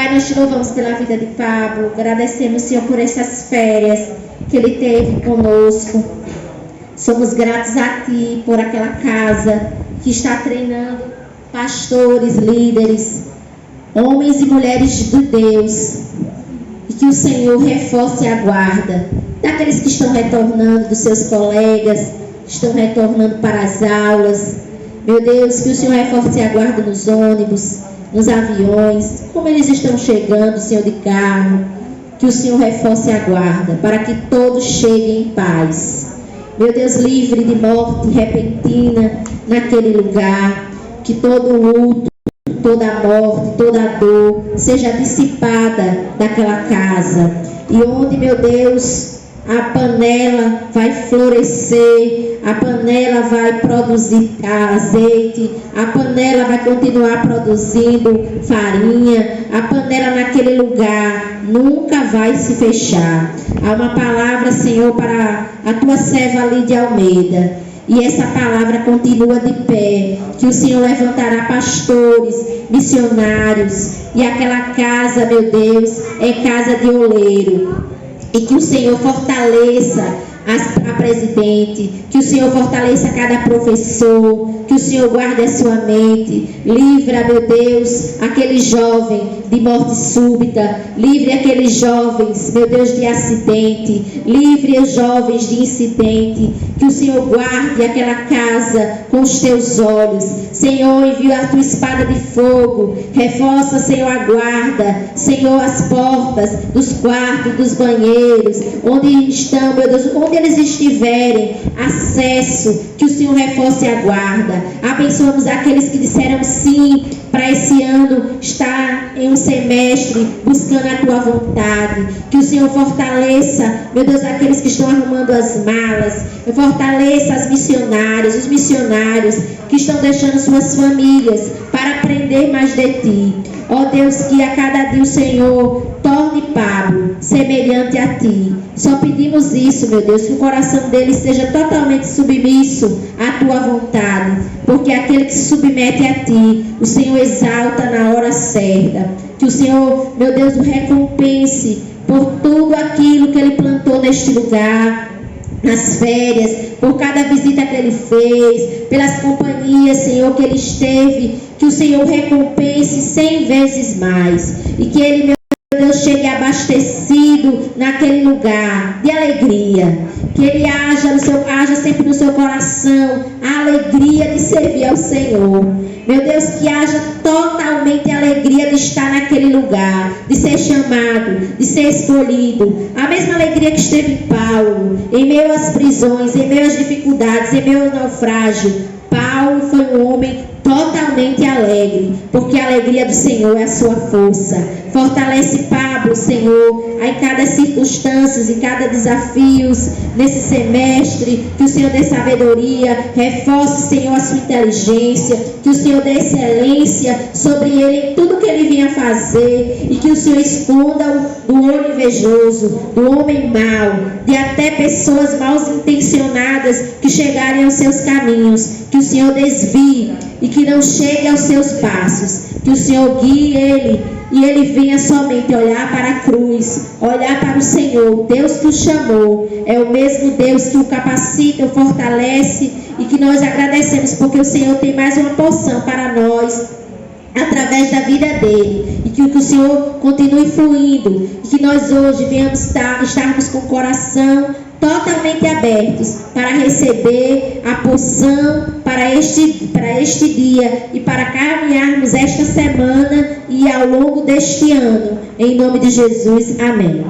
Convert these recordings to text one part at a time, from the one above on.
Pai, nós te louvamos pela vida de Pablo, agradecemos, Senhor, por essas férias que ele teve conosco. Somos gratos a Ti por aquela casa que está treinando pastores, líderes, homens e mulheres de Deus, e que o Senhor reforce a guarda daqueles que estão retornando, dos seus colegas, estão retornando para as aulas. Meu Deus, que o Senhor reforce a guarda nos ônibus, nos aviões, como eles estão chegando, Senhor, de carro. Que o Senhor reforce a guarda, para que todos cheguem em paz. Meu Deus, livre de morte repentina naquele lugar. Que todo luto, toda morte, toda dor seja dissipada daquela casa. E onde, meu Deus, a panela vai florescer, a panela vai produzir azeite, a panela vai continuar produzindo farinha, a panela naquele lugar nunca vai se fechar. Há uma palavra, Senhor, para a tua serva Lídia Almeida, e essa palavra continua de pé, que o Senhor levantará pastores, missionários, e aquela casa, meu Deus, é casa de oleiro. E que o Senhor fortaleça a presidente, que o Senhor fortaleça cada professor, que o Senhor guarde a sua mente, livra, meu Deus, aquele jovem de morte súbita, livre aqueles jovens, meu Deus, de acidente, livre os jovens de incidente, que o Senhor guarde aquela casa com os teus olhos. Senhor, envia a tua espada de fogo, reforça, Senhor, a guarda, Senhor, as portas dos quartos, dos banheiros, onde estão, meu Deus, onde eles estiverem, acesso, que o Senhor reforce a guarda. Abençoamos aqueles que disseram sim para esse ano estar em um semestre buscando a tua vontade. Que o Senhor fortaleça, meu Deus, aqueles que estão arrumando as malas, fortaleça as missionárias, os missionários que estão deixando suas famílias para aprender mais de Ti. Ó Deus, que a cada dia o Senhor torne Pablo semelhante a Ti. Só pedimos isso, meu Deus, que o coração dele seja totalmente submisso à Tua vontade, porque aquele que se submete a Ti, o Senhor exalta na hora certa. Que o Senhor, meu Deus, o recompense por tudo aquilo que ele plantou neste lugar, nas férias, por cada visita que ele fez, pelas companhias, Senhor, que ele esteve. Que o Senhor recompense 100 vezes mais, e que ele, meu Deus, chegue abastecido naquele lugar de alegria. Que ele haja sempre no seu coração a alegria de servir ao Senhor. Meu Deus, que haja totalmente a alegria de estar naquele lugar, de ser chamado, de ser escolhido. A mesma alegria que esteve em Paulo, em meio às prisões, em meio às dificuldades, em meio ao naufrágio. Paulo foi um homem totalmente alegre, porque a alegria do Senhor é a sua força. Fortalece Pablo, Senhor, em cada circunstância, em cada desafio, nesse semestre. Que o Senhor dê sabedoria, reforce, Senhor, a sua inteligência, que o Senhor dê excelência sobre ele em tudo que ele vinha fazer, e que o Senhor esconda do olho invejoso, do homem mau, de até pessoas mal intencionadas que chegarem aos seus caminhos. Que o Senhor desvie e que não chegue aos seus passos. Que o Senhor guie ele, e ele venha somente olhar para a cruz, olhar para o Senhor. Deus que o chamou é o mesmo Deus que o capacita, o fortalece, e que nós agradecemos porque o Senhor tem mais uma porção para nós através da vida dele, e que o Senhor continue fluindo, e que nós hoje venhamos estarmos com o coração totalmente abertos para receber a porção para este dia, e para caminharmos esta semana e ao longo deste ano, em nome de Jesus, amém.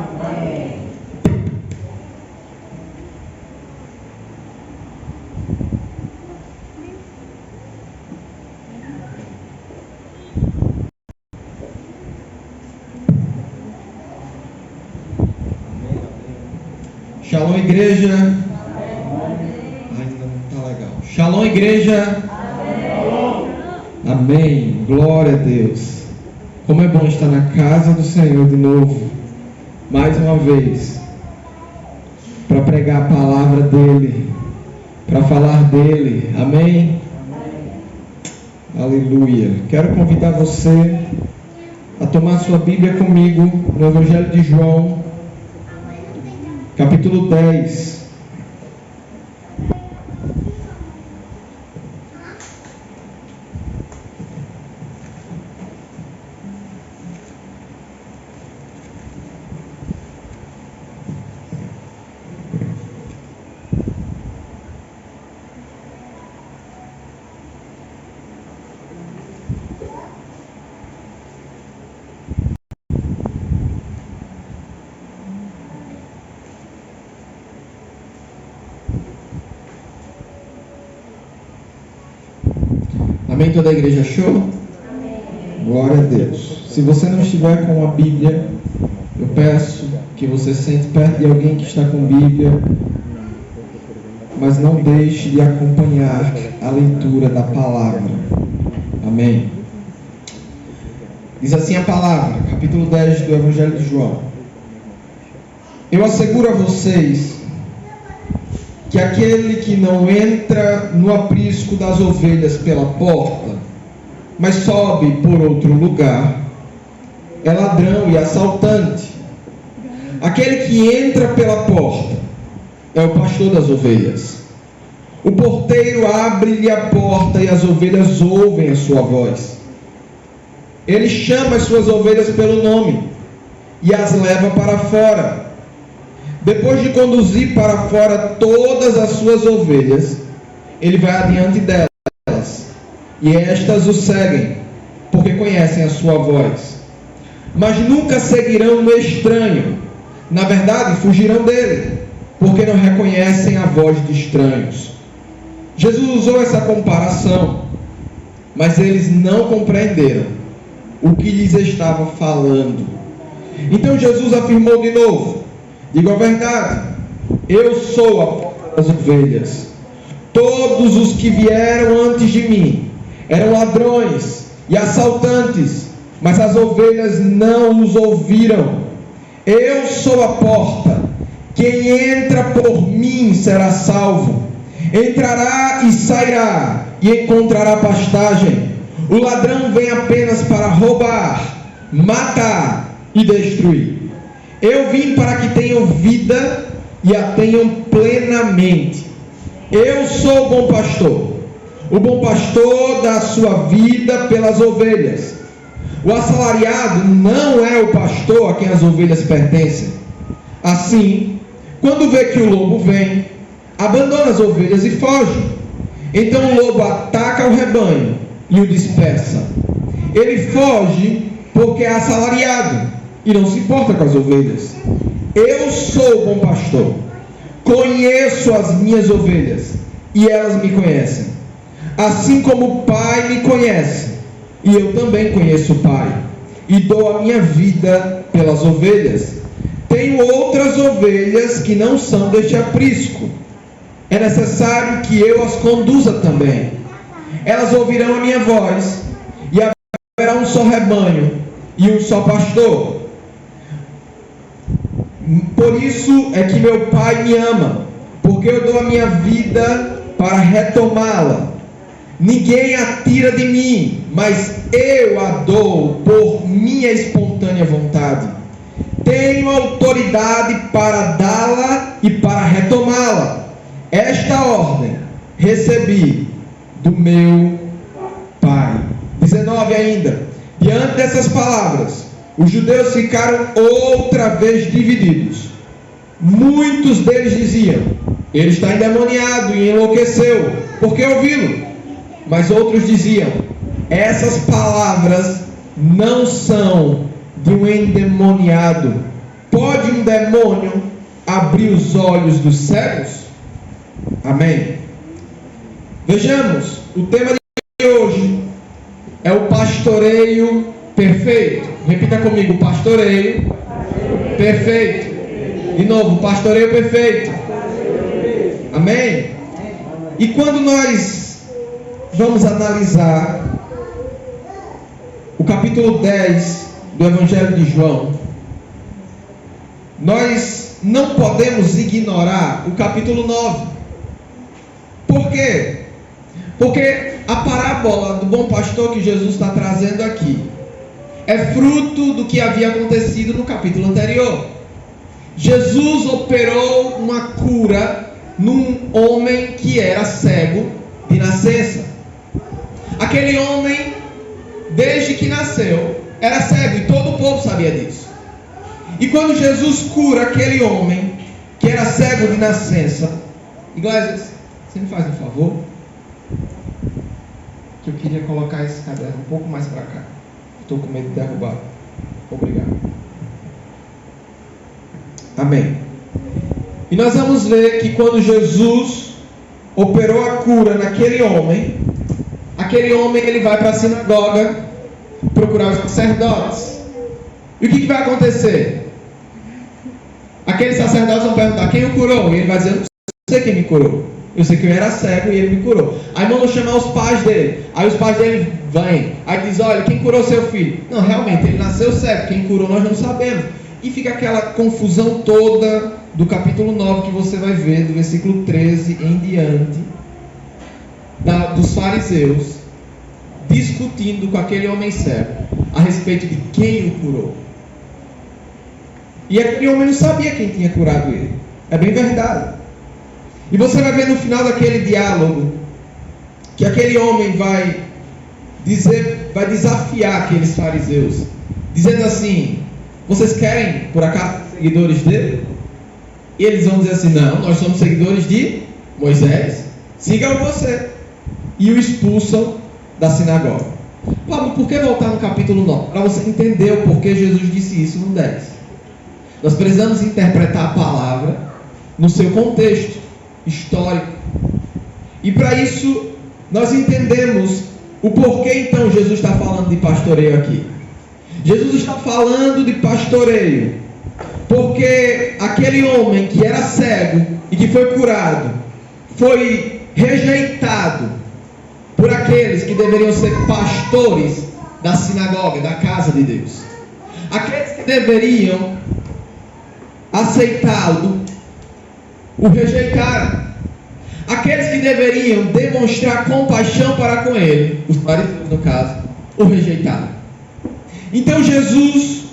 Shalom, igreja. Ainda não está legal. Shalom, igreja. Amém. Glória a Deus. Como é bom estar na casa do Senhor de novo, mais uma vez, para pregar a palavra dele, para falar dele. Amém. Aleluia. Quero convidar você a tomar sua Bíblia comigo no Evangelho de João, capítulo 10. Amém? Toda a igreja achou? Amém. Glória a Deus. Se você não estiver com a Bíblia, eu peço que você sente perto de alguém que está com Bíblia, mas não deixe de acompanhar a leitura da palavra. Amém? Diz assim a palavra, capítulo 10 do Evangelho de João. Eu asseguro a vocês que aquele que não entra no aprisco das ovelhas pela porta, mas sobe por outro lugar, é ladrão e assaltante. Aquele que entra pela porta é o pastor das ovelhas. O porteiro abre-lhe a porta e as ovelhas ouvem a sua voz. Ele chama as suas ovelhas pelo nome e as leva para fora. Depois de conduzir para fora todas as suas ovelhas, ele vai adiante delas, e estas o seguem, porque conhecem a sua voz. Mas nunca seguirão um estranho. Na verdade, fugirão dele, porque não reconhecem a voz de estranhos. Jesus usou essa comparação, mas eles não compreenderam o que lhes estava falando. Então Jesus afirmou de novo: digo a verdade, eu sou a porta das ovelhas. Todos os que vieram antes de mim eram ladrões e assaltantes, mas as ovelhas não os ouviram. Eu sou a porta. Quem entra por mim será salvo. Entrará e sairá e encontrará pastagem. O ladrão vem apenas para roubar, matar e destruir. Eu vim para que tenham vida e a tenham plenamente. Eu sou o bom pastor. O bom pastor dá a sua vida pelas ovelhas. O assalariado não é o pastor a quem as ovelhas pertencem. Assim, quando vê que o lobo vem, abandona as ovelhas e foge. Então o lobo ataca o rebanho e o dispersa. Ele foge porque é assalariado e não se importa com as ovelhas. Eu sou o bom pastor. Conheço as minhas ovelhas e elas me conhecem. Assim como o Pai me conhece, e eu também conheço o Pai, e dou a minha vida pelas ovelhas. Tenho outras ovelhas que não são deste aprisco. É necessário que eu as conduza também. Elas ouvirão a minha voz, e haverá um só rebanho e um só pastor. Por isso é que meu Pai me ama, porque eu dou a minha vida para retomá-la. Ninguém a tira de mim, mas eu a dou por minha espontânea vontade. Tenho autoridade para dá-la e para retomá-la. Esta ordem recebi do meu Pai. 19 ainda. Diante dessas palavras, os judeus ficaram outra vez divididos. Muitos deles diziam: ele está endemoniado e enlouqueceu, por que ouvi-lo? Mas outros diziam: essas palavras não são de um endemoniado. Pode um demônio abrir os olhos dos cegos? Amém. Vejamos, o tema de hoje é o pastoreio perfeito. Repita comigo: pastoreio perfeito. De novo, pastoreio perfeito. Amém? E quando nós vamos analisar o capítulo 10 do Evangelho de João, nós não podemos ignorar o capítulo 9. Por quê? Porque a parábola do bom pastor que Jesus está trazendo aqui é fruto do que havia acontecido no capítulo anterior. Jesus operou uma cura num homem que era cego de nascença. Aquele homem, desde que nasceu, era cego, e todo o povo sabia disso. E quando Jesus cura aquele homem que era cego de nascença, Iglesias, você me faz um favor? Que eu queria colocar esse caderno um pouco mais para cá. Estou com medo de derrubar. Obrigado. Amém. E nós vamos ver que quando Jesus operou a cura naquele homem, aquele homem ele vai para a sinagoga procurar os sacerdotes. E o que vai acontecer? Aqueles sacerdotes vão perguntar: quem o curou? E ele vai dizer: eu não sei quem me curou. Eu sei que eu era cego e ele me curou. Aí mandam chamar os pais dele. Aí os pais dele vêm. Aí diz: olha, quem curou seu filho? Não, realmente, ele nasceu cego. Quem curou nós não sabemos. E fica aquela confusão toda do capítulo 9 que você vai ver, do versículo 13 em diante, dos fariseus discutindo com aquele homem cego a respeito de quem o curou. E aquele homem não sabia quem tinha curado ele. É bem verdade. E você vai ver no final daquele diálogo que aquele homem vai desafiar aqueles fariseus, dizendo assim: vocês querem, por acaso, seguidores dele? E eles vão dizer assim: não, nós somos seguidores de Moisés, sigam você. E o expulsam da sinagoga. Pablo, por que voltar no capítulo 9? Para você entender o porquê Jesus disse isso no 10. Nós precisamos interpretar a palavra no seu contexto histórico. E para isso, nós entendemos o porquê então Jesus está falando de pastoreio aqui. Jesus está falando de pastoreio porque aquele homem que era cego e que foi curado foi rejeitado por aqueles que deveriam ser pastores da sinagoga, da casa de Deus. Aqueles que deveriam aceitá-lo o rejeitaram. Aqueles que deveriam demonstrar compaixão para com ele, os fariseus no caso, o rejeitaram. Então Jesus,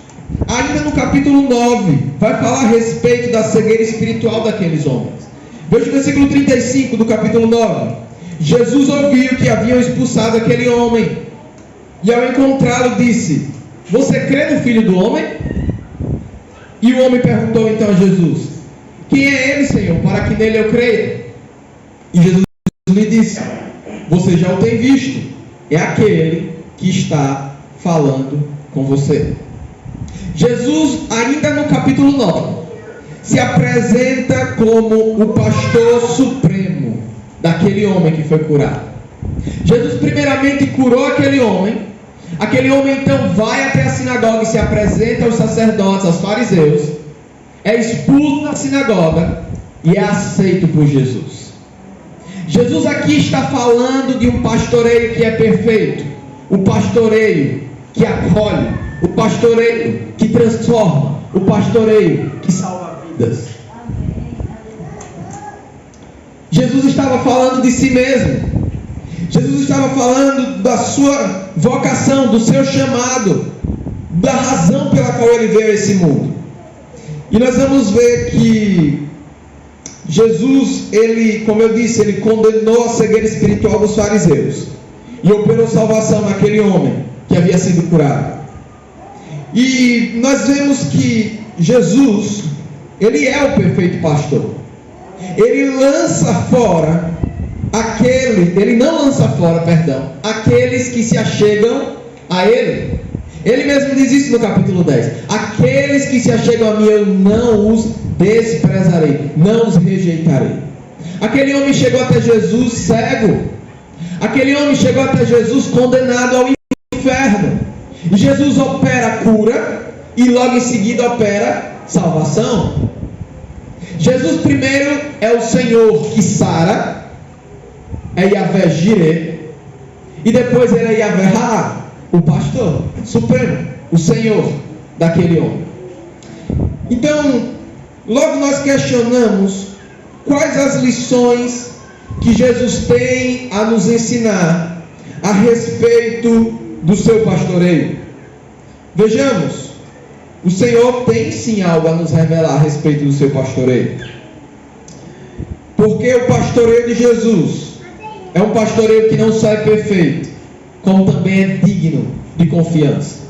ainda no capítulo 9, vai falar a respeito da cegueira espiritual daqueles homens. Veja o versículo 35 do capítulo 9. Jesus ouviu que haviam expulsado aquele homem, e ao encontrá-lo disse: você crê no Filho do Homem? E o homem perguntou então a Jesus: quem é ele, Senhor, para que nele eu creia? E Jesus lhe disse: você já o tem visto, é aquele que está falando com você. Jesus, ainda no capítulo 9, se apresenta como o pastor supremo daquele homem que foi curado. Jesus primeiramente curou aquele homem então vai até a sinagoga e se apresenta aos sacerdotes, aos fariseus, é expulso da sinagoga e é aceito por Jesus. Jesus aqui está falando de um pastoreio que é perfeito, o pastoreio que acolhe, o pastoreio que transforma, o pastoreio que salva vidas. Jesus estava falando de si mesmo. Jesus estava falando da sua vocação, do seu chamado, da razão pela qual ele veio a esse mundo. E nós vamos ver que Jesus, ele, como eu disse, ele condenou a cegueira espiritual dos fariseus e operou salvação naquele homem que havia sido curado. E nós vemos que Jesus, ele é o perfeito pastor. Ele não lança fora aqueles que se achegam a ele. Ele mesmo diz isso no capítulo 10: aqueles que se achegam a mim, eu não os desprezarei, não os rejeitarei. Aquele homem chegou até Jesus cego. Aquele homem chegou até Jesus condenado ao inferno. E Jesus opera a cura e logo em seguida opera salvação. Jesus primeiro é o Senhor que sara, é Yahvé Jireh, e depois ele é Yahvé Raá, o pastor supremo, o Senhor daquele homem. Então, logo nós questionamos quais as lições que Jesus tem a nos ensinar a respeito do seu pastoreio. Vejamos, o Senhor tem sim algo a nos revelar a respeito do seu pastoreio. Porque o pastoreio de Jesus é um pastoreio que não só é perfeito, como também é digno de confiança.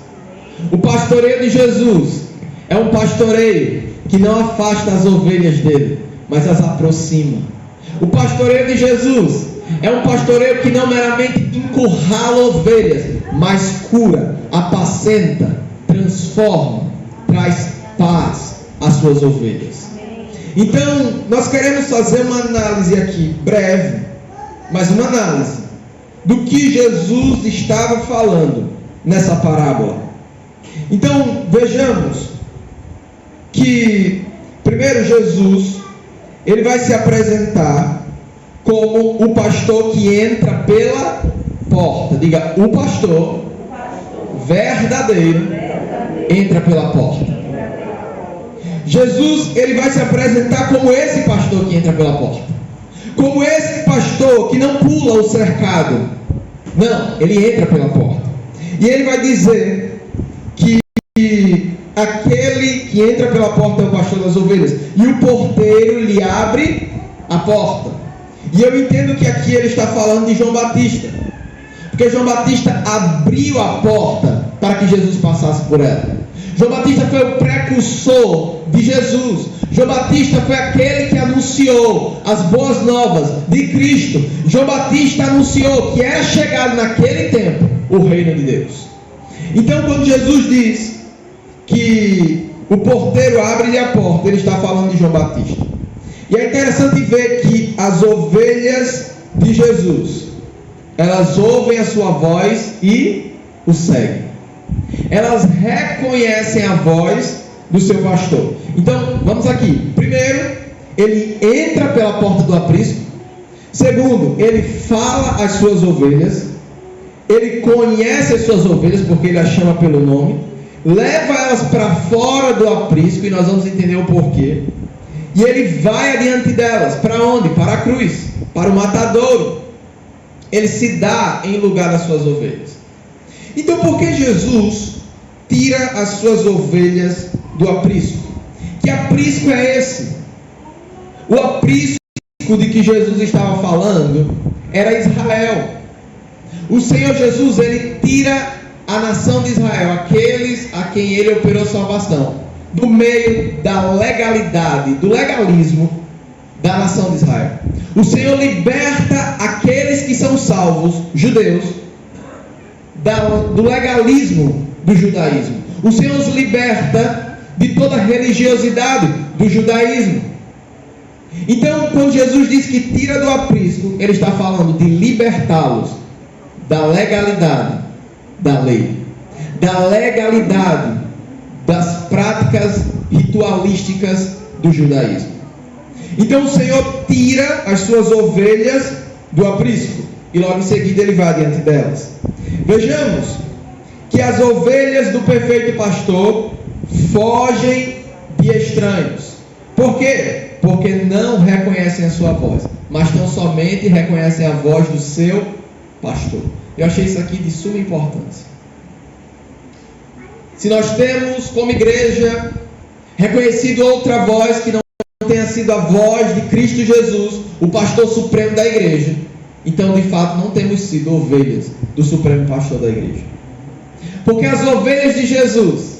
O pastoreio de Jesus é um pastoreio que não afasta as ovelhas dele, mas as aproxima. O pastoreio de Jesus é um pastoreio que não meramente encurrala ovelhas, mas cura, apacenta, transforma, traz paz às suas ovelhas. Então, nós queremos fazer uma análise aqui, breve, mas uma análise do que Jesus estava falando nessa parábola. Então, vejamos que, primeiro, Jesus, ele vai se apresentar como o pastor que entra pela porta. Diga, o pastor verdadeiro entra pela porta. Jesus, ele vai se apresentar como esse pastor que entra pela porta. Como esse pastor que não pula o cercado. Não, ele entra pela porta. E ele vai dizer que aquele que entra pela porta é o pastor das ovelhas. E o porteiro lhe abre a porta. E eu entendo que aqui ele está falando de João Batista. Porque João Batista abriu a porta para que Jesus passasse por ela. João Batista foi o precursor de Jesus. João Batista foi aquele que anunciou as boas novas de Cristo. João Batista anunciou que era chegado naquele tempo o reino de Deus. Então, quando Jesus diz que o porteiro abre-lhe a porta, ele está falando de João Batista. E é interessante ver que as ovelhas de Jesus, elas ouvem a sua voz e o seguem. Elas reconhecem a voz do seu pastor. Então, vamos aqui. Primeiro, ele entra pela porta do aprisco. Segundo, ele fala às suas ovelhas. Ele conhece as suas ovelhas, porque ele as chama pelo nome. Leva elas para fora do aprisco, e nós vamos entender o porquê. E ele vai adiante delas. Para onde? Para a cruz, para o matadouro. Ele se dá em lugar das suas ovelhas. Então, por que Jesus tira as suas ovelhas do aprisco? Que aprisco é esse? O aprisco de que Jesus estava falando era Israel. O Senhor Jesus, ele tira a nação de Israel, aqueles a quem ele operou salvação, do meio da legalidade, do legalismo da nação de Israel. O Senhor liberta aqueles que são salvos, judeus, do legalismo do judaísmo. O Senhor os liberta de toda a religiosidade do judaísmo. Então, quando Jesus diz que tira do aprisco, ele está falando de libertá-los da legalidade da lei, da legalidade das práticas ritualísticas do judaísmo. Então o Senhor tira as suas ovelhas do aprisco e logo em seguida ele vai adiante delas. Vejamos que as ovelhas do perfeito pastor fogem de estranhos. Por quê? Porque não reconhecem a sua voz, mas tão somente reconhecem a voz do seu pastor. Eu achei isso aqui de suma importância. Se nós temos como igreja reconhecido outra voz que não tenha sido a voz de Cristo Jesus, o pastor supremo da igreja, então de fato não temos sido ovelhas do supremo pastor da igreja. Porque as ovelhas de Jesus,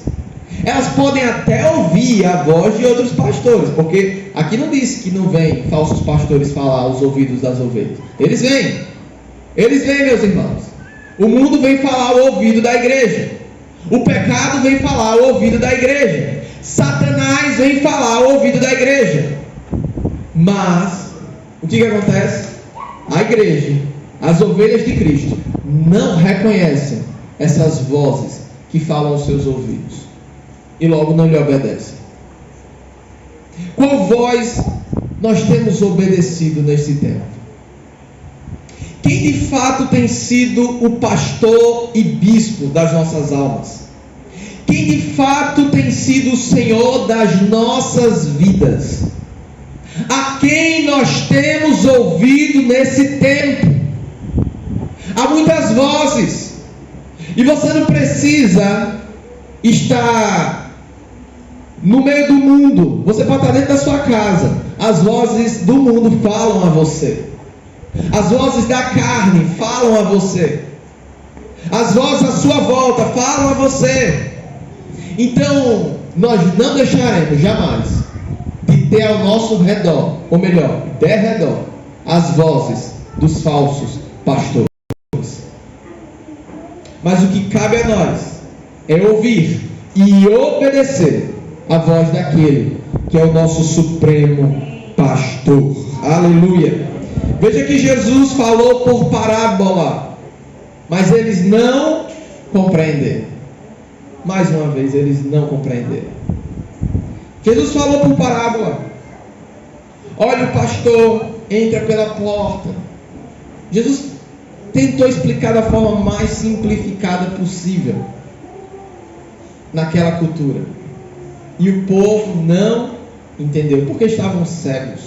elas podem até ouvir a voz de outros pastores, porque aqui não diz que não vem falsos pastores falar aos ouvidos das ovelhas. Eles vêm, meus irmãos. O mundo vem falar ao ouvido da igreja. O pecado vem falar ao ouvido da igreja. Satanás vem falar ao ouvido da igreja. Mas o que acontece? A igreja, as ovelhas de Cristo, não reconhecem essas vozes que falam aos seus ouvidos e logo não lhe obedecem. Qual voz nós temos obedecido nesse tempo? Quem de fato tem sido o pastor e bispo das nossas almas? Quem de fato tem sido o Senhor das nossas vidas? A quem nós temos ouvido nesse tempo? Há muitas vozes, e você não precisa está no meio do mundo, você pode estar dentro da sua casa, as vozes do mundo falam a você, as vozes da carne falam a você, as vozes à sua volta falam a você. Então nós não deixaremos jamais de ter ao nosso redor, ou melhor, derredor, as vozes dos falsos pastores. Mas o que cabe a nós é ouvir e obedecer a voz daquele que é o nosso supremo pastor. Aleluia. Veja que Jesus falou por parábola, mas eles não compreenderam. Mais uma vez, eles não compreenderam. Jesus falou por parábola. Olha, o pastor entra pela porta. Jesus tentou explicar da forma mais simplificada possível naquela cultura. E o povo não entendeu, porque estavam cegos.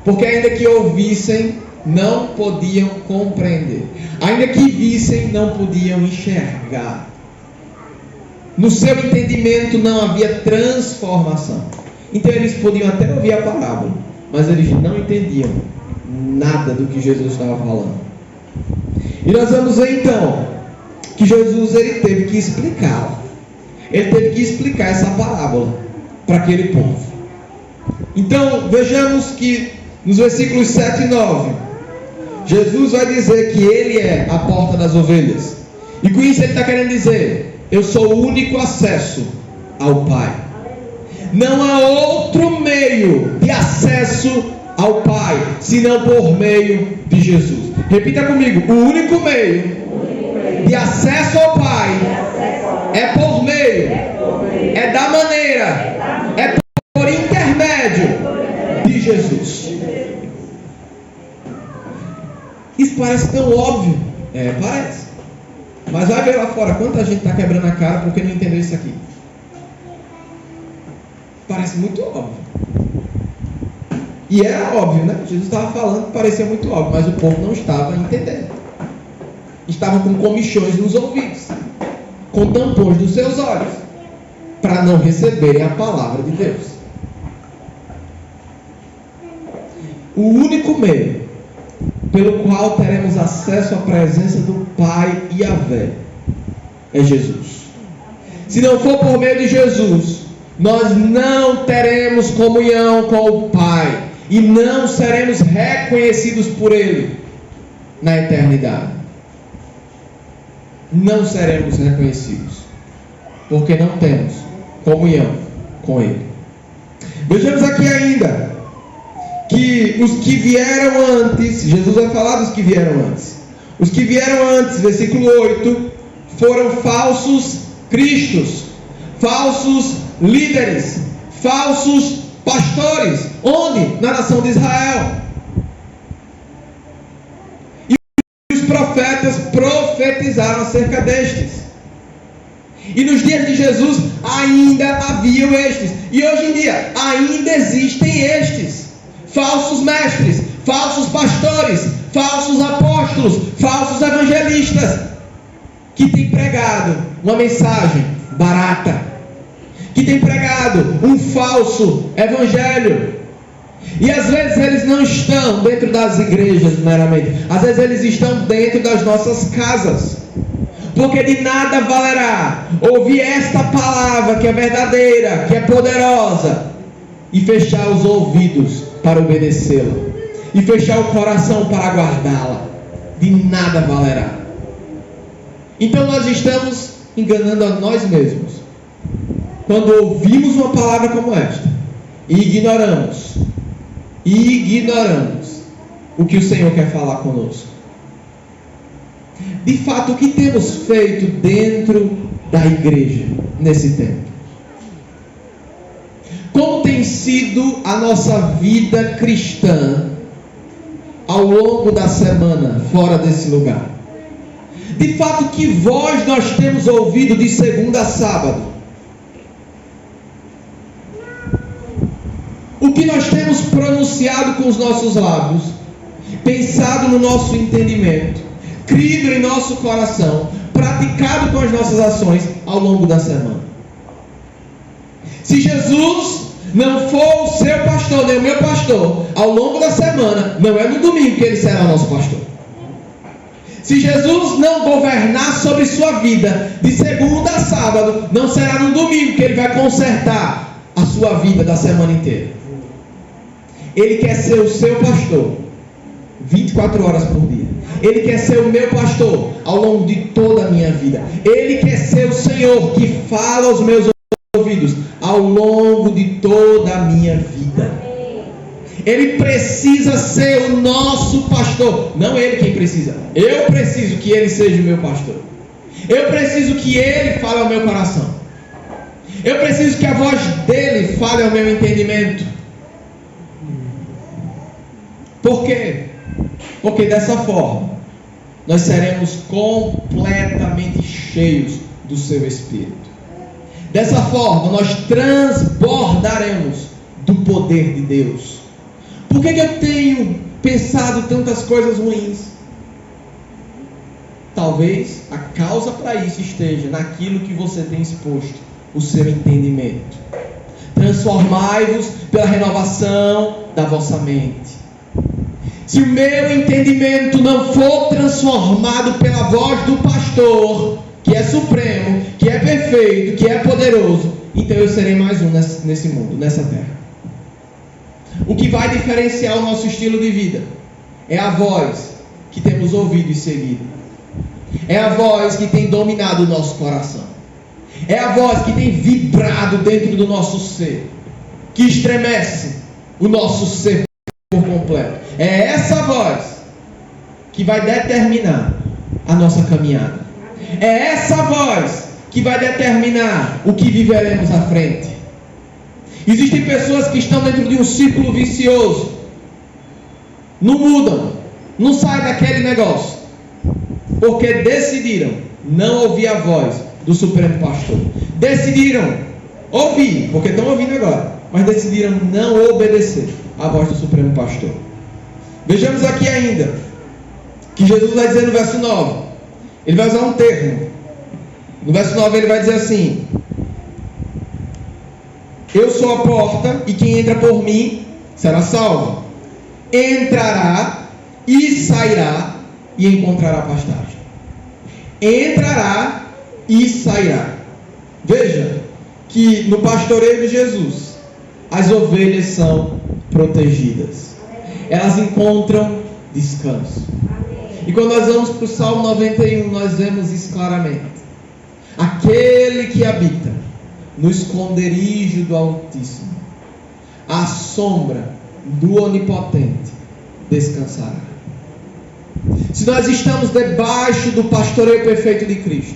Porque ainda que ouvissem, não podiam compreender. Ainda que vissem, não podiam enxergar. No seu entendimento não havia transformação. Então eles podiam até ouvir a parábola, mas eles não entendiam nada do que Jesus estava falando. E nós vamos ver então que Jesus ele teve que explicar. Ele teve que explicar essa parábola para aquele povo. Então vejamos que nos versículos 7 e 9, Jesus vai dizer que ele é a porta das ovelhas. E com isso ele está querendo dizer: eu sou o único acesso ao Pai. Não há outro meio de acesso ao Pai, senão por meio de Jesus. Repita comigo: o único meio de acesso ao Pai é por meio, é da maneira, é por intermédio de Jesus. Isso parece tão óbvio. Parece. Mas vai ver lá fora quanta gente está quebrando a cara porque não entendeu isso aqui. Parece muito óbvio. E era óbvio, né? Jesus estava falando que parecia muito óbvio, mas o povo não estava entendendo. Estavam com comichões nos ouvidos, com tampões nos seus olhos, para não receberem a palavra de Deus. O único meio pelo qual teremos acesso à presença do Pai Yahvé é Jesus. Se não for por meio de Jesus, nós não teremos comunhão com o Pai e não seremos reconhecidos por Ele na eternidade. Não seremos reconhecidos, porque não temos comunhão com Ele. Vejamos aqui ainda que os que vieram antes, Jesus vai falar dos que vieram antes. Os que vieram antes, versículo 8, foram falsos cristos, falsos líderes, falsos pastores. Onde? Na nação de Israel. E os profetas profetizaram acerca destes. E nos dias de Jesus ainda haviam estes. E hoje em dia ainda existem estes. Falsos mestres, falsos pastores, falsos apóstolos, falsos evangelistas, que têm pregado uma mensagem barata, que têm pregado um falso evangelho. E às vezes eles não estão dentro das igrejas meramente, às vezes eles estão dentro das nossas casas. Porque de nada valerá ouvir esta palavra que é verdadeira, que é poderosa, e fechar os ouvidos para obedecê-la, e fechar o coração para guardá-la. De nada valerá. Então nós estamos enganando a nós mesmos quando ouvimos uma palavra como esta e ignoramos o que o Senhor quer falar conosco. De fato, o que temos feito dentro da igreja nesse tempo? Como tem sido a nossa vida cristã ao longo da semana fora desse lugar? De fato, que voz nós temos ouvido de segunda a sábado? O que nós temos pronunciado com os nossos lábios, pensado no nosso entendimento, crido em nosso coração, para praticado com as nossas ações ao longo da semana. Se Jesus não for o seu pastor, nem o meu pastor, ao longo da semana, não é no domingo que ele será nosso pastor. Se Jesus não governar sobre sua vida de segunda a sábado, não será no domingo que ele vai consertar a sua vida da semana inteira. Ele quer ser o seu pastor 24 horas por dia. Ele quer ser o meu pastor ao longo de toda a minha vida. Ele quer ser o Senhor que fala aos meus ouvidos ao longo de toda a minha vida. Ele precisa ser o nosso pastor. Não ele quem precisa. Eu preciso que ele seja o meu pastor. Eu preciso que ele fale ao meu coração. Eu preciso que a voz dele fale ao meu entendimento. Por quê? Porque dessa forma nós seremos completamente cheios do seu Espírito. Dessa forma nós transbordaremos do poder de Deus. Por que eu tenho pensado tantas coisas ruins? Talvez a causa para isso esteja naquilo que você tem exposto, o seu entendimento. Transformai-vos pela renovação da vossa mente. Se o meu entendimento não for transformado pela voz do pastor, que é supremo, que é perfeito, que é poderoso, então eu serei mais um nesse mundo, nessa terra. O que vai diferenciar o nosso estilo de vida é a voz que temos ouvido e seguido. É a voz que tem dominado o nosso coração. É a voz que tem vibrado dentro do nosso ser, que estremece o nosso ser por completo. É essa voz que vai determinar a nossa caminhada. É essa voz que vai determinar o que viveremos à frente. Existem pessoas que estão dentro de um círculo vicioso, não mudam, não saem daquele negócio, porque decidiram não ouvir a voz do Supremo Pastor. Decidiram ouvir, porque estão ouvindo agora, mas decidiram não obedecer à voz do Supremo Pastor. Vejamos aqui ainda que Jesus vai dizer no verso 9, ele vai usar um termo. No verso 9 ele vai dizer assim: eu sou a porta, e quem entra por mim será salvo. Entrará e sairá e encontrará pastagem. Entrará e sairá. Veja que no pastoreio de Jesus as ovelhas são protegidas. Elas encontram descanso. E quando nós vamos para o Salmo 91, nós vemos isso claramente. Aquele que habita no esconderijo do Altíssimo, à sombra do Onipotente, descansará. Se nós estamos debaixo do pastoreio perfeito de Cristo,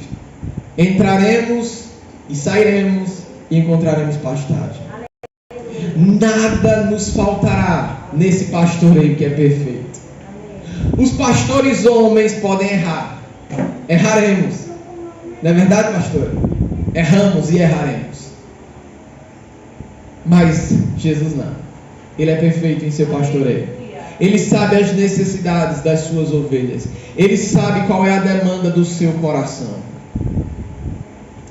entraremos e sairemos e encontraremos pastagem. Nada nos faltará nesse pastoreio que é perfeito. Os pastores homens podem errar. Erraremos. Não é verdade, pastor? Erramos e erraremos. Mas Jesus não. Ele é perfeito em seu pastoreio. Ele sabe as necessidades das suas ovelhas. Ele sabe qual é a demanda do seu coração.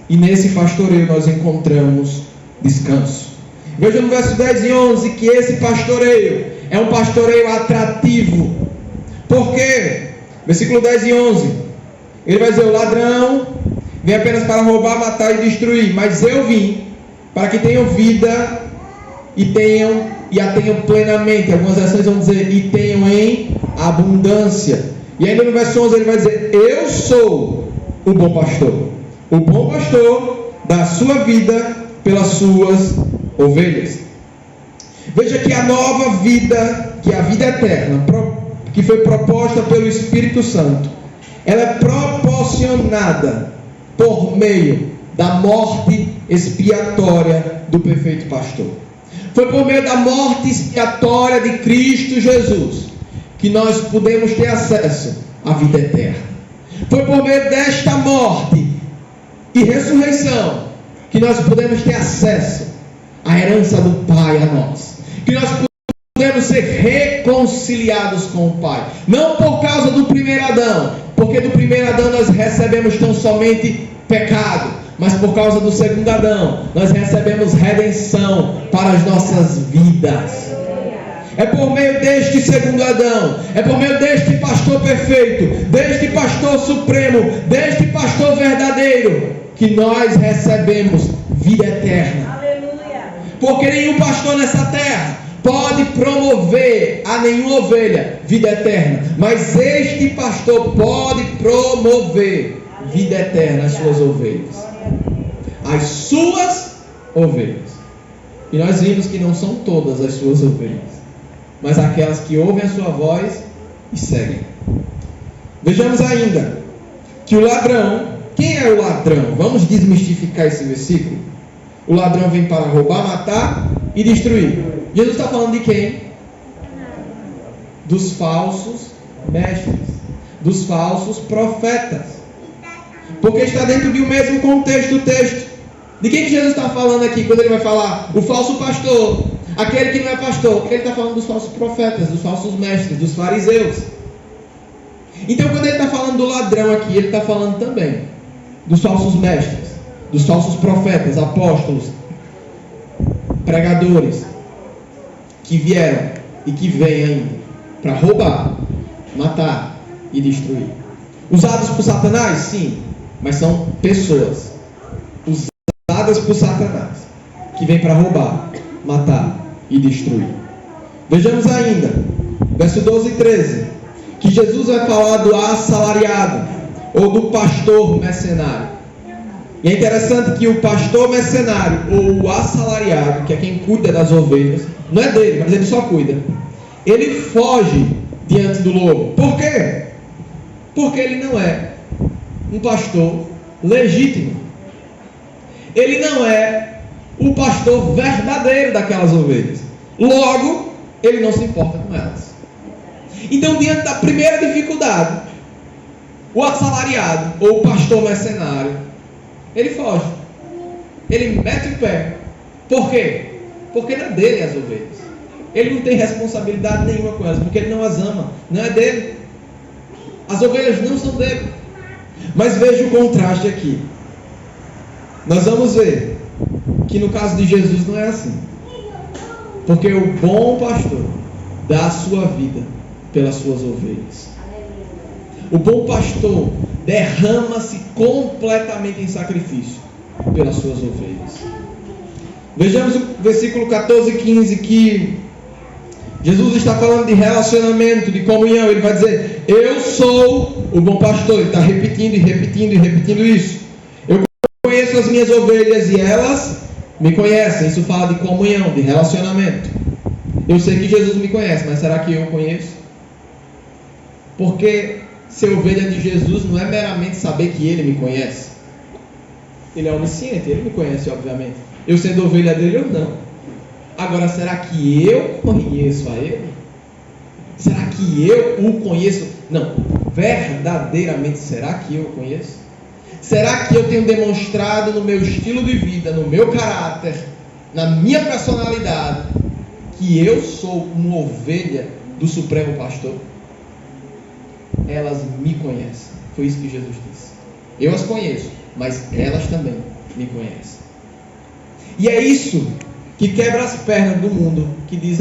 E nesse pastoreio nós encontramos descanso. Veja no verso 10 e 11 que esse pastoreio é um pastoreio atrativo. Por quê? Versículo 10 e 11. Ele vai dizer: o ladrão vem apenas para roubar, matar e destruir, mas eu vim para que tenham vida e a tenham plenamente. Algumas versões vão dizer: e tenham em abundância. E ainda no verso 11 ele vai dizer: eu sou o bom pastor. O bom pastor dá a sua vida pelas suas ovelhas. Veja que a nova vida, que é a vida eterna, que foi proposta pelo Espírito Santo, ela é proporcionada por meio da morte expiatória do perfeito pastor. Foi por meio da morte expiatória de Cristo Jesus que nós pudemos ter acesso à vida eterna. Foi por meio desta morte e ressurreição que nós podemos ter acesso à herança do Pai a nós. Que nós podemos ser reconciliados com o Pai. Não por causa do primeiro Adão, Porque do primeiro Adão nós recebemos tão somente pecado, mas por causa do segundo Adão nós recebemos redenção para as nossas vidas. É por meio deste segundo Adão, é por meio deste pastor perfeito, deste pastor supremo, deste pastor verdadeiro, que nós recebemos vida eterna. Aleluia. Porque nenhum pastor nessa terra pode promover a nenhuma ovelha vida eterna, mas este pastor pode promover vida eterna às suas ovelhas. As suas ovelhas. E nós vimos que não são todas as suas ovelhas, mas aquelas que ouvem a sua voz e seguem. Vejamos ainda que o ladrão, quem é o ladrão? Vamos desmistificar esse versículo. O ladrão vem para roubar, matar e destruir. Jesus está falando de quem? Dos falsos mestres, dos falsos profetas. Porque está dentro de um mesmo contexto o texto. De quem que Jesus está falando aqui quando ele vai falar? O falso pastor, aquele que não é pastor. Ele está falando dos falsos profetas, dos falsos mestres, dos fariseus. Então quando ele está falando do ladrão aqui, ele está falando também dos falsos mestres, dos falsos profetas, apóstolos, pregadores, que vieram e que vêm ainda para roubar, matar e destruir. Usados por Satanás? Sim, mas são pessoas usadas por Satanás, que vêm para roubar, matar e destruir. Vejamos ainda, verso 12 e 13, que Jesus vai falar do assalariado, ou do pastor mercenário. E é interessante que o pastor mercenário, ou o assalariado, que é quem cuida das ovelhas, não é dele, mas ele só cuida. Ele foge diante do lobo. Por quê? Porque ele não é um pastor legítimo. Ele não é o pastor verdadeiro daquelas ovelhas. Logo, ele não se importa com elas. Então, diante da primeira dificuldade, o assalariado ou o pastor mercenário, ele foge. Ele mete o pé. Por quê? Porque não é dele as ovelhas. Ele não tem responsabilidade nenhuma com elas, porque ele não as ama. Não é dele. As ovelhas não são dele. Mas veja o contraste aqui. Nós vamos ver que no caso de Jesus não é assim. Porque o bom pastor dá a sua vida pelas suas ovelhas. O bom pastor derrama-se completamente em sacrifício pelas suas ovelhas. Vejamos o versículo 14 e 15, que Jesus está falando de relacionamento, de comunhão. Ele vai dizer: eu sou o bom pastor. Ele está repetindo e repetindo e repetindo isso. Eu conheço as minhas ovelhas e elas me conhecem. Isso fala de comunhão, de relacionamento. Eu sei que Jesus me conhece, mas será que eu o conheço? Porque ser ovelha de Jesus não é meramente saber que Ele me conhece. Ele é onisciente, Ele me conhece, obviamente. Eu sendo ovelha dele ou não. Agora, será que eu conheço a Ele? Será que eu o conheço? Não, verdadeiramente, será que eu o conheço? Será que eu tenho demonstrado no meu estilo de vida, no meu caráter, na minha personalidade, que eu sou uma ovelha do Supremo Pastor? Elas me conhecem. Foi isso que Jesus disse. Eu as conheço, mas elas também me conhecem. E é isso que quebra as pernas do mundo, que diz: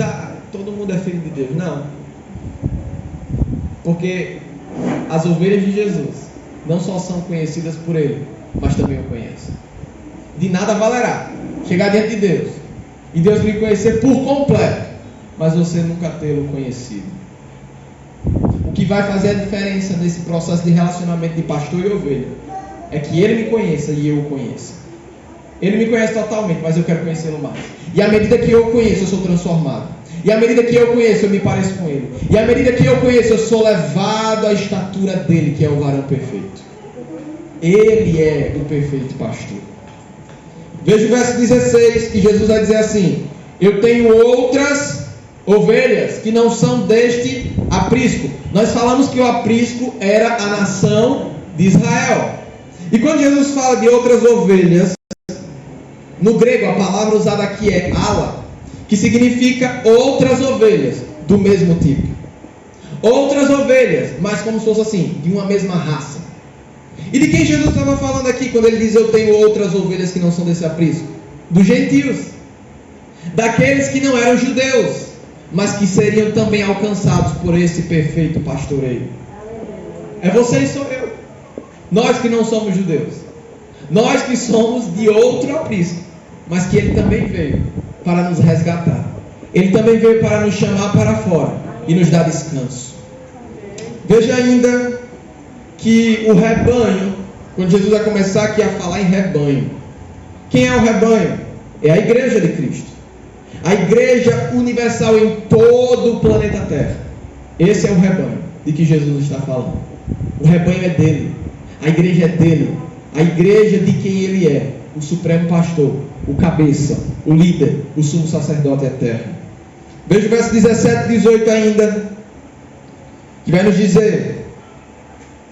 todo mundo é filho de Deus. Não. Porque as ovelhas de Jesus não só são conhecidas por Ele, mas também o conhecem. De nada valerá chegar diante de Deus e Deus lhe conhecer por completo, mas você nunca tê-lo conhecido. O que vai fazer a diferença nesse processo de relacionamento de pastor e ovelha é que Ele me conheça e eu o conheça. Ele me conhece totalmente, mas eu quero conhecê-lo mais. E à medida que eu o conheço, eu sou transformado. E à medida que eu o conheço, eu me pareço com Ele. E à medida que eu o conheço, eu sou levado à estatura dele, que é o varão perfeito. Ele é o perfeito pastor. Veja o verso 16, que Jesus vai dizer assim: eu tenho outras ovelhas que não são deste aprisco. Nós falamos que o aprisco era a nação de Israel. E quando Jesus fala de outras ovelhas, no grego a palavra usada aqui é ala, que significa outras ovelhas do mesmo tipo. outras ovelhas, mas como se fosse assim, de uma mesma raça. E de quem Jesus estava falando aqui quando ele diz: eu tenho outras ovelhas que não são desse aprisco? Dos gentios, daqueles que não eram judeus, mas que seriam também alcançados por esse perfeito pastoreio. É você e sou eu, nós que não somos judeus, nós que somos de outro aprisco, mas que ele também veio para nos resgatar. Ele também veio para nos chamar para fora e nos dar descanso. Veja ainda que o rebanho, quando Jesus vai começar aqui a falar em rebanho, quem é o rebanho? É a igreja de Cristo, a igreja universal em todo o planeta Terra. Esse é o rebanho de que Jesus está falando. O rebanho é dele, a igreja é dele, a igreja de quem ele é, o supremo pastor, o cabeça, o líder, o sumo sacerdote eterno. Veja o verso 17 e 18 ainda, que vai nos dizer: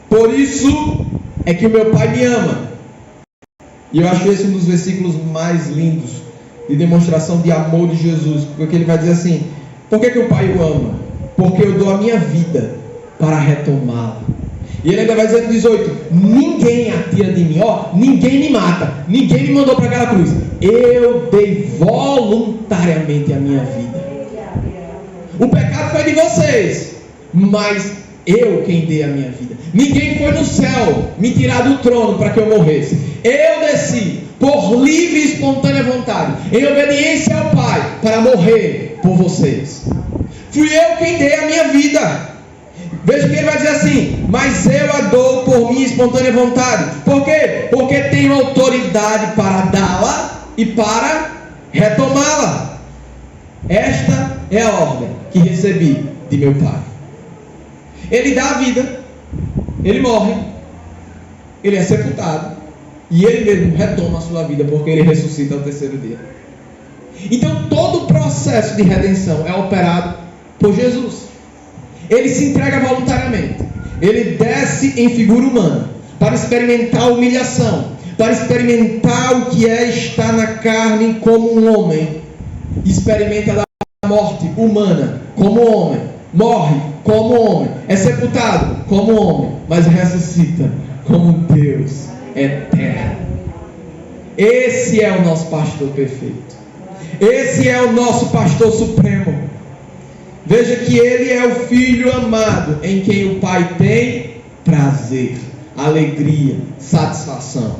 por isso é que o meu Pai me ama. E eu acho esse um dos versículos mais lindos de demonstração de amor de Jesus, porque ele vai dizer assim: por que o Pai o ama? Porque eu dou a minha vida para retomá-la. E ele ainda vai dizer no 18: ninguém a tira de mim, ninguém me mata, ninguém me mandou para aquela cruz, eu dei voluntariamente a minha vida. O pecado foi de vocês, mas eu quem dei a minha vida. Ninguém foi no céu me tirar do trono para que eu morresse. Eu desci por livre e espontânea vontade, em obediência ao Pai, para morrer por vocês. Fui eu quem dei a minha vida. Veja que ele vai dizer assim: mas eu a dou por minha espontânea vontade. Por quê? Porque tenho autoridade para dá-la e para retomá-la. Esta é a ordem que recebi de meu Pai. Ele dá a vida, ele morre, ele é sepultado, e ele mesmo retoma a sua vida, porque ele ressuscita ao terceiro dia. Então todo o processo de redenção é operado por Jesus. Ele se entrega voluntariamente, ele desce em figura humana, para experimentar a humilhação, para experimentar o que é estar na carne como um homem. Experimenta a morte humana como homem, morre como homem, é sepultado como homem, mas ressuscita como Deus eterno. Esse é o nosso pastor perfeito, esse é o nosso pastor supremo. Veja que ele é o filho amado, em quem o Pai tem prazer, alegria, satisfação.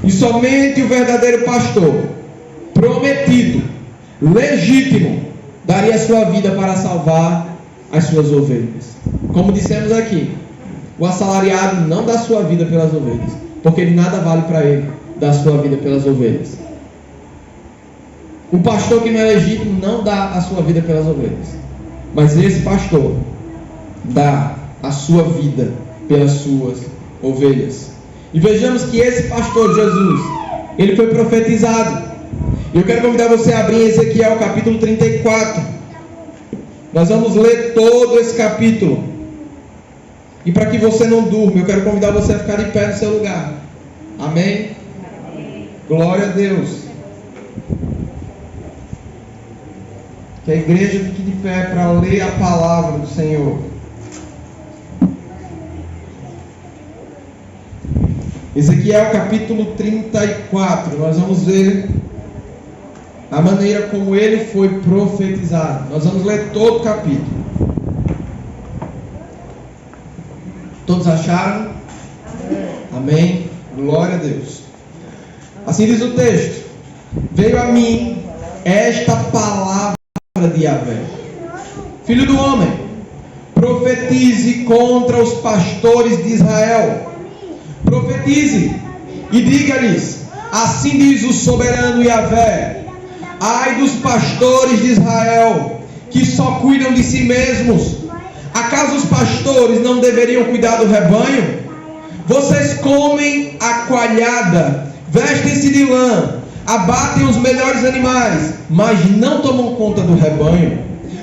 E somente o verdadeiro pastor, prometido, legítimo, daria a sua vida para salvar as suas ovelhas. Como dissemos aqui, o assalariado não dá a sua vida pelas ovelhas, porque ele nada vale para ele dar a sua vida pelas ovelhas. O pastor que não é legítimo não dá a sua vida pelas ovelhas, mas esse pastor dá a sua vida pelas suas ovelhas. E vejamos que esse pastor Jesus, ele foi profetizado. Eu quero convidar você a abrir em Ezequiel capítulo 34. Nós vamos ler todo esse capítulo. E para que você não durma, eu quero convidar você a ficar de pé no seu lugar. Amém? Glória a Deus. Que a igreja fique de pé para ler a palavra do Senhor. Ezequiel capítulo 34. Nós vamos ver a maneira como ele foi profetizado. Nós vamos ler todo o capítulo. Todos acharam? Amém? Glória a Deus. Assim diz o texto: veio a mim esta palavra de Yahvé: filho do homem, profetize contra os pastores de Israel. Profetize e diga-lhes: assim diz o soberano Yahvé: ai dos pastores de Israel, que só cuidam de si mesmos. Acaso os pastores não deveriam cuidar do rebanho? Vocês comem a coalhada, vestem-se de lã, abatem os melhores animais, mas não tomam conta do rebanho.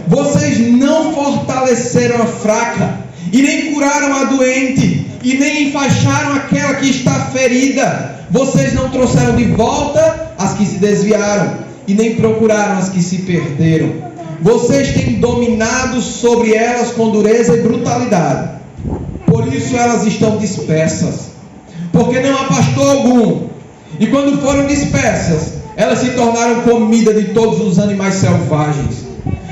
Vocês não fortaleceram a fraca, e nem curaram a doente, e nem enfaixaram aquela que está ferida. Vocês não trouxeram de volta as que se desviaram, e nem procuraram as que se perderam. vocês têm dominado sobre elas com dureza e brutalidade. Por isso elas estão dispersas, porque não há pastor algum. E quando foram dispersas, elas se tornaram comida de todos os animais selvagens.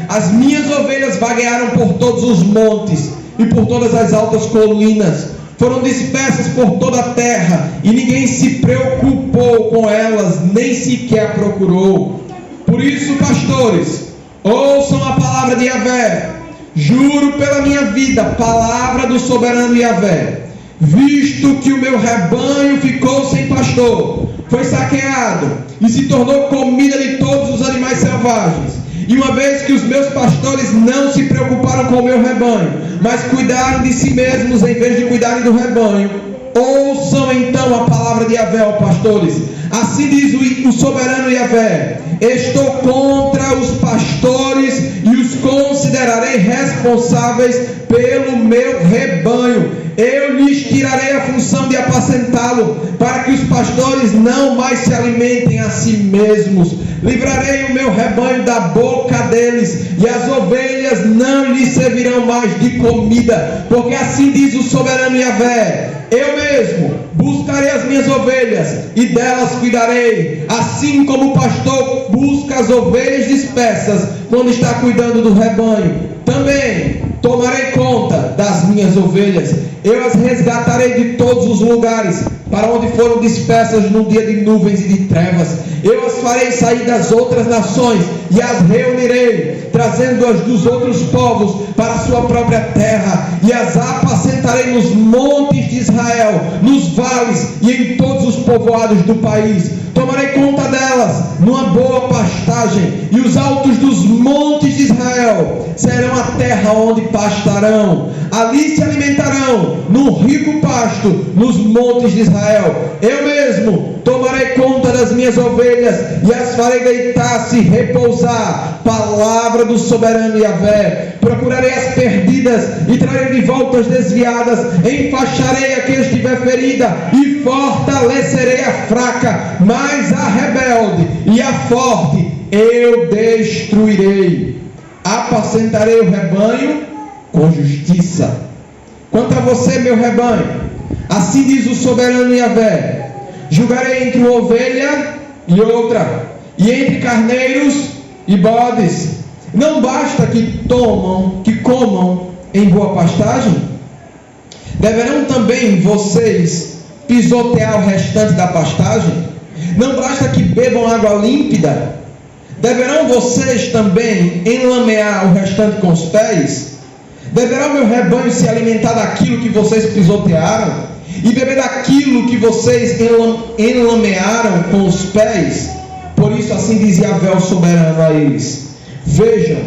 As minhas ovelhas vaguearam por todos os montes e por todas as altas colinas. Foram dispersas por toda a terra, e ninguém se preocupou com elas, nem sequer a procurou. Por isso, pastores, ouçam a palavra de Yahvé. Juro pela minha vida, palavra do soberano Yahvé, visto que o meu rebanho ficou sem pastor, foi saqueado e se tornou comida de todos os animais selvagens, e uma vez que os meus pastores não se preocuparam com o meu rebanho, mas cuidaram de si mesmos em vez de cuidarem do rebanho, ouçam então a palavra de Yahvé, ó pastores. Assim diz o soberano Yahvé: estou contra os pastores e os considerarei responsáveis pelo meu rebanho. Eu lhes tirarei a função de apacentá-lo, para que os pastores não mais se alimentem a si mesmos. Livrarei o meu rebanho da boca deles, e as ovelhas não lhes servirão mais de comida, porque assim diz o soberano Yahvé: eu mesmo buscarei as minhas ovelhas e delas cuidarei, assim como o pastor busca as ovelhas dispersas quando está cuidando do rebanho. Também tomarei conta das minhas ovelhas, eu as resgatarei de todos os lugares para onde foram dispersas no dia de nuvens e de trevas. Eu as farei sair das outras nações e as reunirei, trazendo-as dos outros povos para a sua própria terra, e as apacentarei nos montes de Israel, nos vales e em todos os povoados do país. Tomarei conta delas numa boa pastagem, e os altos dos montes de Israel serão a terra onde pastarão. Ali se alimentarão num rico pasto nos montes de Israel. Eu mesmo tomarei conta das minhas ovelhas e as farei deitar-se e repousar. Palavra do soberano Yahvé. Procurarei as perdidas e trarei de volta as desviadas. Enfaixarei a quem estiver ferida e fortalecerei a fraca, mas a rebelde e a forte eu destruirei. Apacentarei o rebanho com justiça. Quanto a você, meu rebanho, assim diz o soberano Yahvé: julgarei entre uma ovelha e outra, e entre carneiros e bodes. Não basta que comam em boa pastagem? Deverão também vocês pisotear o restante da pastagem? Não basta que bebam água límpida? Deverão vocês também enlamear o restante com os pés? Deverá o meu rebanho se alimentar daquilo que vocês pisotearam e beber daquilo que vocês enlamearam com os pés? Por isso assim diz Yahvé o soberano a eles: vejam,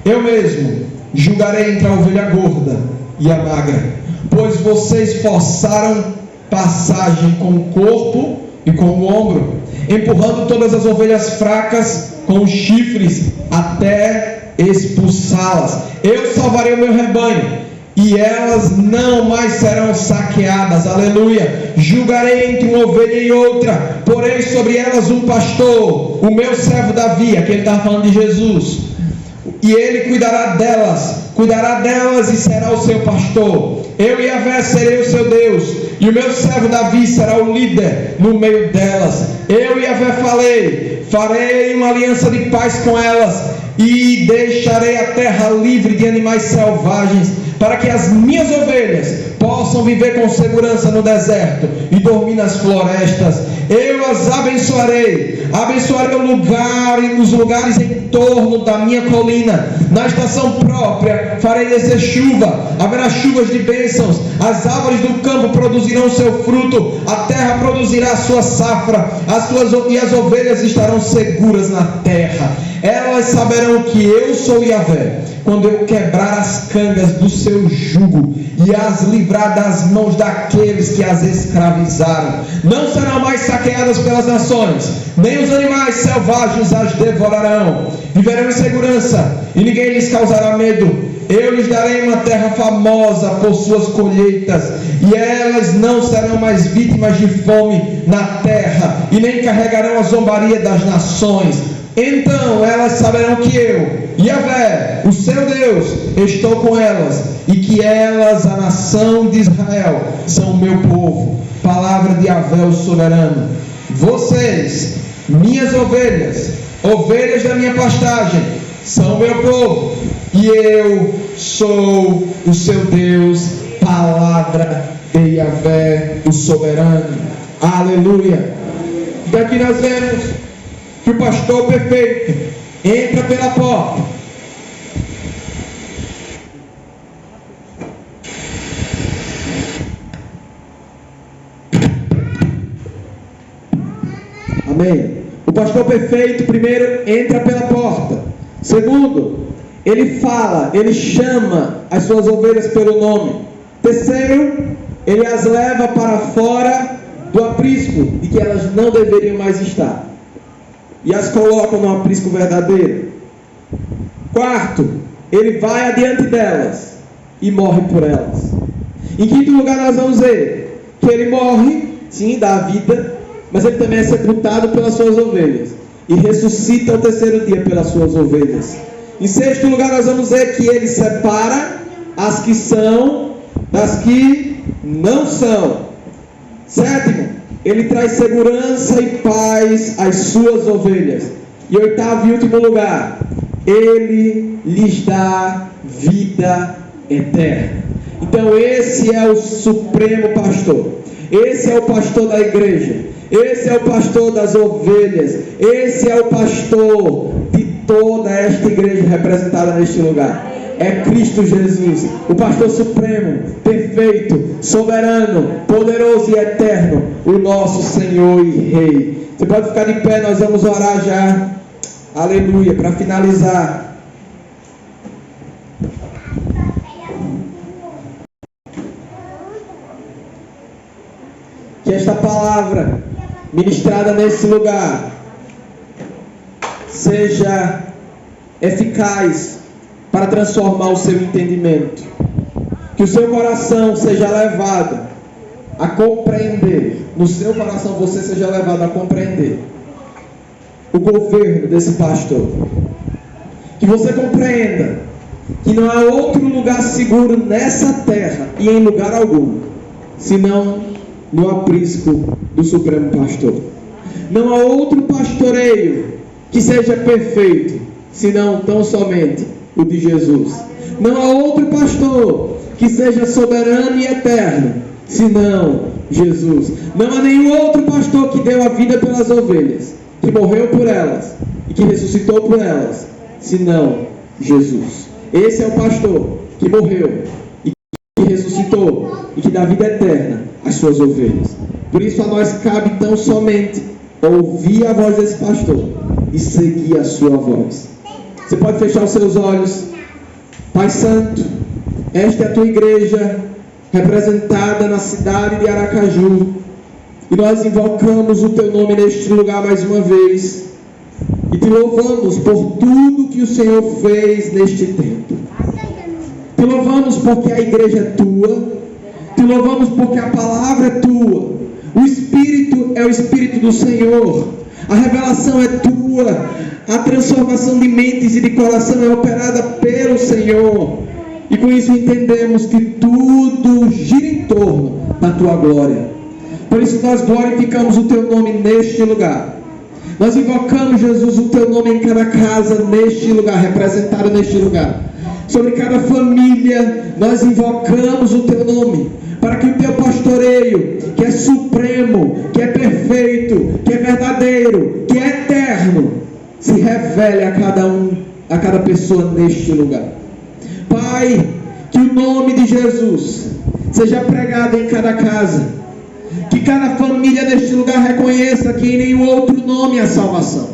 eu mesmo julgarei entre a ovelha gorda e a magra, pois vocês forçaram passagem com o corpo e com o ombro, empurrando todas as ovelhas fracas com os chifres até expulsá-las. Eu salvarei o meu rebanho e elas não mais serão saqueadas. Aleluia. Julgarei entre uma ovelha e outra, porei sobre elas um pastor, o meu servo Davi. Aqui ele estava falando de Jesus. E ele cuidará delas e será o seu pastor. Eu, Yahvé, serei o seu Deus, e o meu servo Davi será o líder no meio delas. Eu, Yahvé, farei uma aliança de paz com elas, e deixarei a terra livre de animais selvagens, para que as minhas ovelhas possam viver com segurança no deserto e dormir nas florestas. Eu as abençoarei o lugar e os lugares em torno da minha colina. Na estação própria farei descer chuva, haverá chuvas de bênçãos. As árvores do campo produzirão seu fruto, a terra produzirá a sua safra, e as ovelhas estarão seguras na terra. Elas saberão que eu sou Yahvé, quando eu quebrar as cangas do seu jugo e as livrar das mãos daqueles que as escravizaram. Não serão mais saqueadas pelas nações, nem os animais selvagens as devorarão. Viverão em segurança e ninguém lhes causará medo. Eu lhes darei uma terra famosa por suas colheitas, e elas não serão mais vítimas de fome na terra, e nem carregarão a zombaria das nações. Então elas saberão que eu, Yahvé, o seu Deus, estou com elas, e que elas, a nação de Israel, são o meu povo. Palavra de Yahvé, o soberano. Vocês, minhas ovelhas, ovelhas da minha pastagem, são o meu povo, e eu sou o seu Deus. Palavra de Yahvé, o soberano. Aleluia. Daqui nós vemos que o pastor perfeito entra pela porta. Amém. O pastor perfeito, primeiro, entra pela porta. Segundo, ele fala, ele chama as suas ovelhas pelo nome. Terceiro, ele as leva para fora do aprisco, de que elas não deveriam mais estar, e as coloca no aprisco verdadeiro. Quarto, ele vai adiante delas e morre por elas. Em quinto lugar, nós vamos ver que ele morre, sim, dá vida, mas ele também é sepultado pelas suas ovelhas e ressuscita ao terceiro dia pelas suas ovelhas. Em sexto lugar, nós vamos ver que ele separa as que são das que não são. Sétimo, ele traz segurança e paz às suas ovelhas. E oitavo e último lugar, ele lhes dá vida eterna. Então esse é o supremo pastor. Esse é o pastor da igreja. Esse é o pastor das ovelhas. Esse é o pastor de toda esta igreja representada neste lugar. É Cristo Jesus, o pastor supremo, perfeito, soberano, poderoso e eterno, o nosso Senhor e Rei. Você pode ficar de pé, nós vamos orar já. Aleluia, para finalizar. Que esta palavra ministrada nesse lugar seja eficaz para transformar o seu entendimento. Que o seu coração seja levado a compreender. No seu coração você seja levado a compreender o governo desse pastor. Que você compreenda que não há outro lugar seguro nessa terra e em lugar algum, senão no aprisco do Supremo Pastor. Não há outro pastoreio que seja perfeito, senão tão somente o de Jesus. Não há outro pastor que seja soberano e eterno, senão Jesus. Não há nenhum outro pastor que deu a vida pelas ovelhas, que morreu por elas e que ressuscitou por elas, senão Jesus. Esse é o pastor que morreu e que ressuscitou e que dá vida eterna às suas ovelhas. Por isso a nós cabe tão somente ouvir a voz desse pastor e seguir a sua voz. Você pode fechar os seus olhos. Pai Santo, esta é a tua igreja representada na cidade de Aracaju, e nós invocamos o teu nome neste lugar mais uma vez e te louvamos por tudo que o Senhor fez neste tempo. Te louvamos porque a igreja é tua, te louvamos porque a palavra é tua, o Espírito é o Espírito do Senhor, a revelação é tua, a transformação de mentes e de coração é operada pelo Senhor, e com isso entendemos que tudo gira em torno da tua glória. Por isso nós glorificamos o teu nome neste lugar. Nós invocamos, Jesus, o teu nome em cada casa neste lugar, representado neste lugar. Sobre cada família nós invocamos o teu nome, para que o teu pastoreio, que é supremo, que é perfeito, que é verdadeiro, que é eterno, se revele a cada pessoa neste lugar. Pai, que o nome de Jesus seja pregado em cada casa, que cada família neste lugar reconheça que em nenhum outro nome há salvação,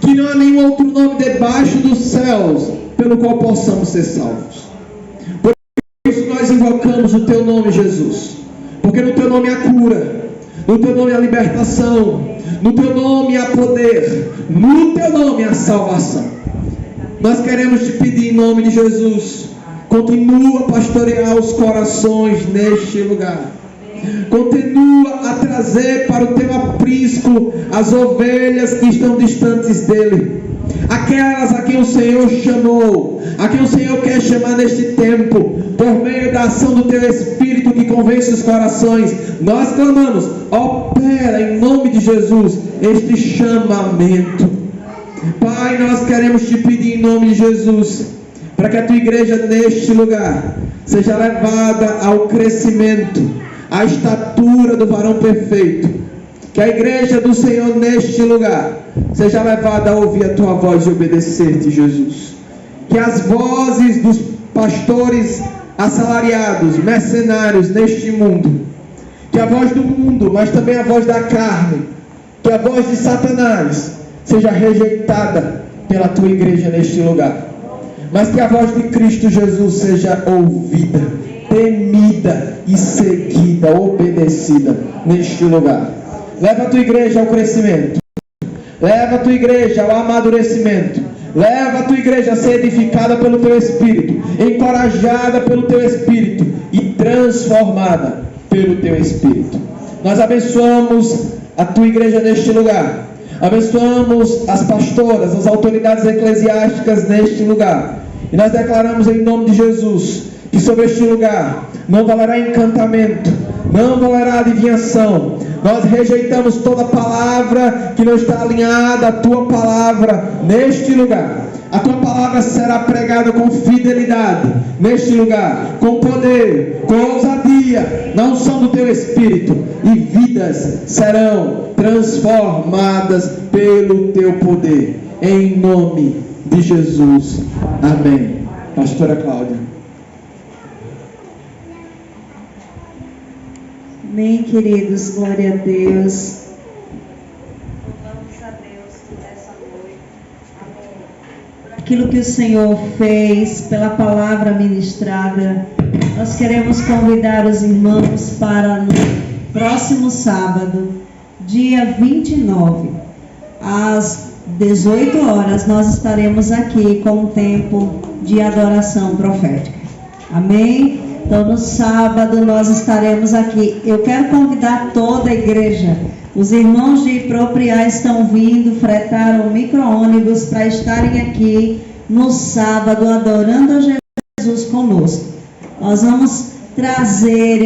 que não há nenhum outro nome debaixo dos céus pelo qual possamos ser salvos. Por isso nós invocamos o teu nome, Jesus, porque no teu nome há cura, no teu nome há libertação, no teu nome há poder, no teu nome há salvação. Nós queremos te pedir em nome de Jesus, continua a pastorear os corações neste lugar. Continua a trazer para o teu aprisco as ovelhas que estão distantes dele, aquelas a quem o Senhor chamou, a quem o Senhor quer chamar neste tempo, por meio da ação do teu Espírito que convence os corações. Nós clamamos, opera em nome de Jesus este chamamento. Pai, nós queremos te pedir em nome de Jesus, para que a tua igreja neste lugar seja levada ao crescimento, à estatura do varão perfeito. Que a igreja do Senhor neste lugar seja levada a ouvir a tua voz e obedecer-te, Jesus. Que as vozes dos pastores assalariados, mercenários neste mundo, que a voz do mundo, mas também a voz da carne, que a voz de Satanás seja rejeitada pela tua igreja neste lugar, mas que a voz de Cristo Jesus seja ouvida, temida e seguida, obedecida neste lugar. Leva a tua igreja ao crescimento, leva a tua igreja ao amadurecimento, leva a tua igreja a ser edificada pelo teu Espírito, encorajada pelo teu Espírito e transformada pelo teu Espírito. Nós abençoamos a tua igreja neste lugar, abençoamos as pastoras, as autoridades eclesiásticas neste lugar, e nós declaramos em nome de Jesus que sobre este lugar não valerá encantamento, não valerá adivinhação. Nós rejeitamos toda palavra que não está alinhada à tua palavra neste lugar. A tua palavra será pregada com fidelidade neste lugar, com poder, com ousadia, na unção do teu Espírito, e vidas serão transformadas pelo teu poder, em nome de Jesus. Amém. Pastora Cláudia. Amém, queridos, glória a Deus. Louvamos a Deus por essa noite. Amém. Por aquilo que o Senhor fez, pela palavra ministrada. Nós queremos convidar os irmãos para no próximo sábado, dia 29, às 18 horas, nós estaremos aqui com um tempo de adoração profética. Amém? Então, no sábado, nós estaremos aqui. Eu quero convidar toda a igreja. Os irmãos de Propriá estão vindo, fretaram micro-ônibus para estarem aqui no sábado, adorando a Jesus conosco. Nós vamos trazer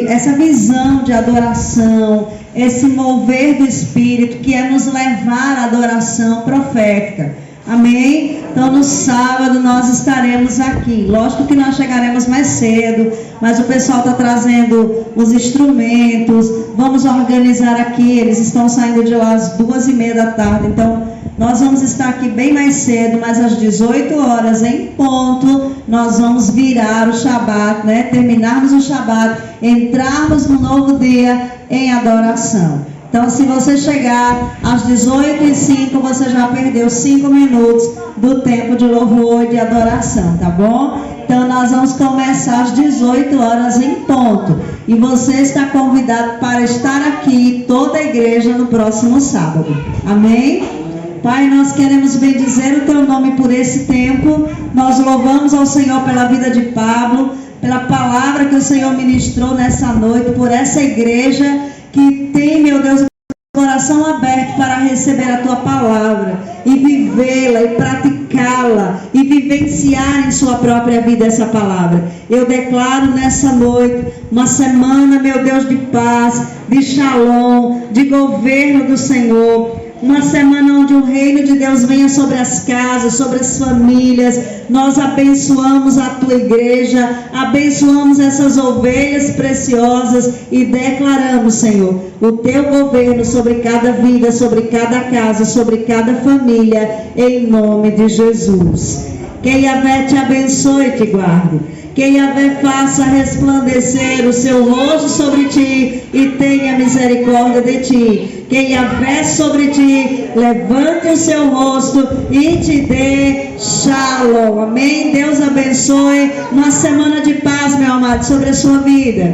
essa visão de adoração, esse mover do Espírito, que é nos levar à adoração profética. Amém? Então no sábado nós estaremos aqui. Lógico que nós chegaremos mais cedo, mas o pessoal está trazendo os instrumentos. Vamos organizar aqui. Eles estão saindo de lá às 2:30 da tarde. Então nós vamos estar aqui bem mais cedo, mas às 18 horas em ponto nós vamos virar o Shabat, né? Terminarmos o Shabat, entrarmos no novo dia em adoração. Então, se você chegar às 18h05, você já perdeu 5 minutos do tempo de louvor e de adoração, tá bom? Então, nós vamos começar às 18 horas em ponto. E você está convidado para estar aqui, toda a igreja, no próximo sábado. Amém? Pai, nós queremos bendizer o teu nome por esse tempo. Nós louvamos ao Senhor pela vida de Pablo, pela palavra que o Senhor ministrou nessa noite, por essa igreja que tem, meu Deus, o coração aberto para receber a tua palavra e vivê-la e praticá-la e vivenciar em sua própria vida essa palavra. Eu declaro nessa noite uma semana, meu Deus, de paz, de shalom, de governo do Senhor. Uma semana onde o reino de Deus venha sobre as casas, sobre as famílias. Nós abençoamos a tua igreja, abençoamos essas ovelhas preciosas e declaramos, Senhor, o teu governo sobre cada vida, sobre cada casa, sobre cada família, em nome de Jesus. Que Yahvé te abençoe e te guarde. Que Yahvé faça resplandecer o seu rosto sobre ti e tenha misericórdia de ti. Que Yahvé sobre ti levante o seu rosto e te dê shalom. Amém? Deus abençoe. Uma semana de paz, meu amado, sobre a sua vida.